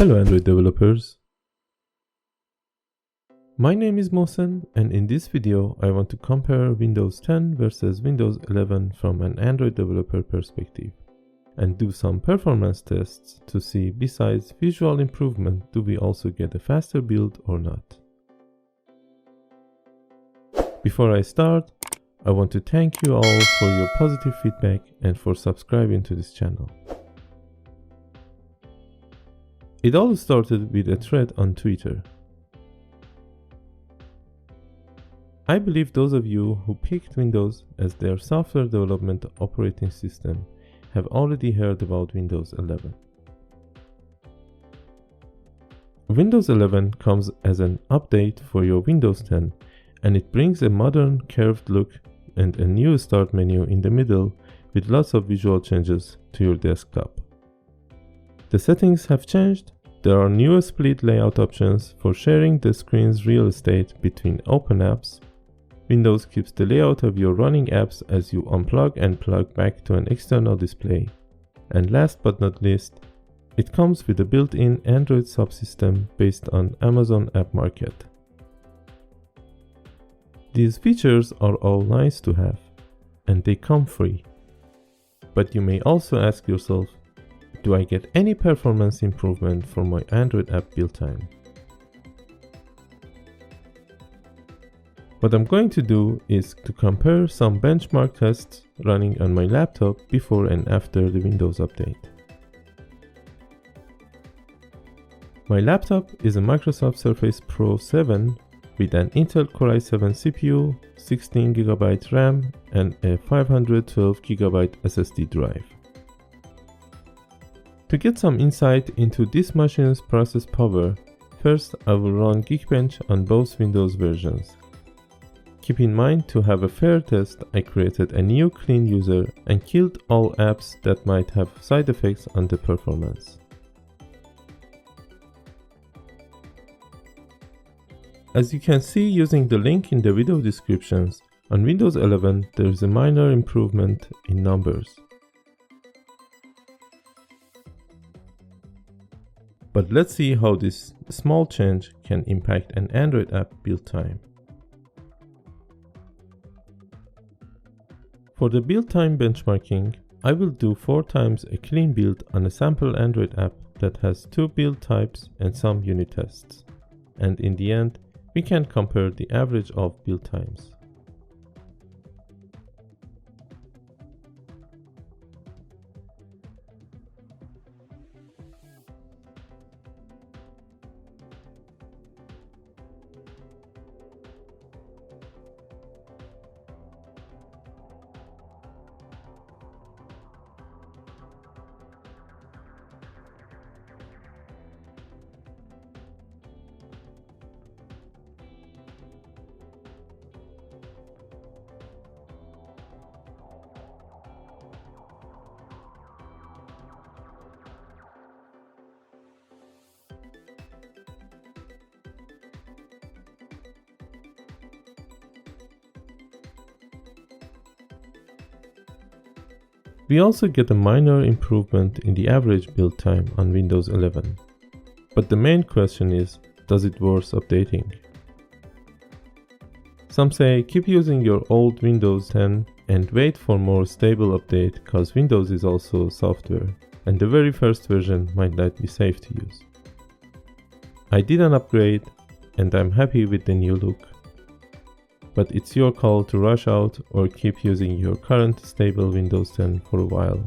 Hello Android developers. My name is Mohsen, and in this video I want to compare Windows 10 versus Windows 11 from an Android developer perspective and do some performance tests to see, besides visual improvement, do we also get a faster build or not. Before I start, I want to thank you all for your positive feedback and for subscribing to this channel. It all started with a thread on Twitter. I believe those of you who picked Windows as their software development operating system have already heard about Windows 11. Windows 11 comes as an update for your Windows 10, and it brings a modern curved look and a new start menu in the middle with lots of visual changes to your desktop. The settings have changed. There are new split layout options for sharing the screen's real estate between open apps. Windows keeps the layout of your running apps as you unplug and plug back to an external display. And last but not least, it comes with a built-in Android subsystem based on Amazon App Market. These features are all nice to have, and they come free. But you may also ask yourself, do I get any performance improvement for my Android app build time? What I'm going to do is to compare some benchmark tests running on my laptop before and after the Windows update. My laptop is a Microsoft Surface Pro 7 with an Intel Core i7 CPU, 16GB RAM and a 512GB SSD drive. To get some insight into this machine's process power, first I will run Geekbench on both Windows versions. Keep in mind, to have a fair test, I created a new clean user and killed all apps that might have side effects on the performance. As you can see using the link in the video descriptions, on Windows 11 there is a minor improvement in numbers. But let's see how this small change can impact an Android app build time. For the build time benchmarking, I will do 4 times a clean build on a sample Android app that has 2 build types and some unit tests. And in the end, we can compare the average of build times. We also get a minor improvement in the average build time on Windows 11. But the main question is, does it worth updating? Some say keep using your old Windows 10 and wait for more stable update, cause Windows is also software and the very first version might not be safe to use. I did an upgrade and I'm happy with the new look. But it's your call to rush out or keep using your current stable Windows 10 for a while.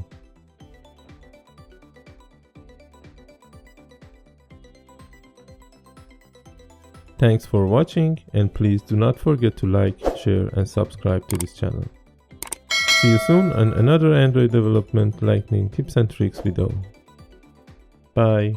Thanks for watching, and please do not forget to like, share and subscribe to this channel. See you soon on another Android development lightning tips and tricks video. Bye.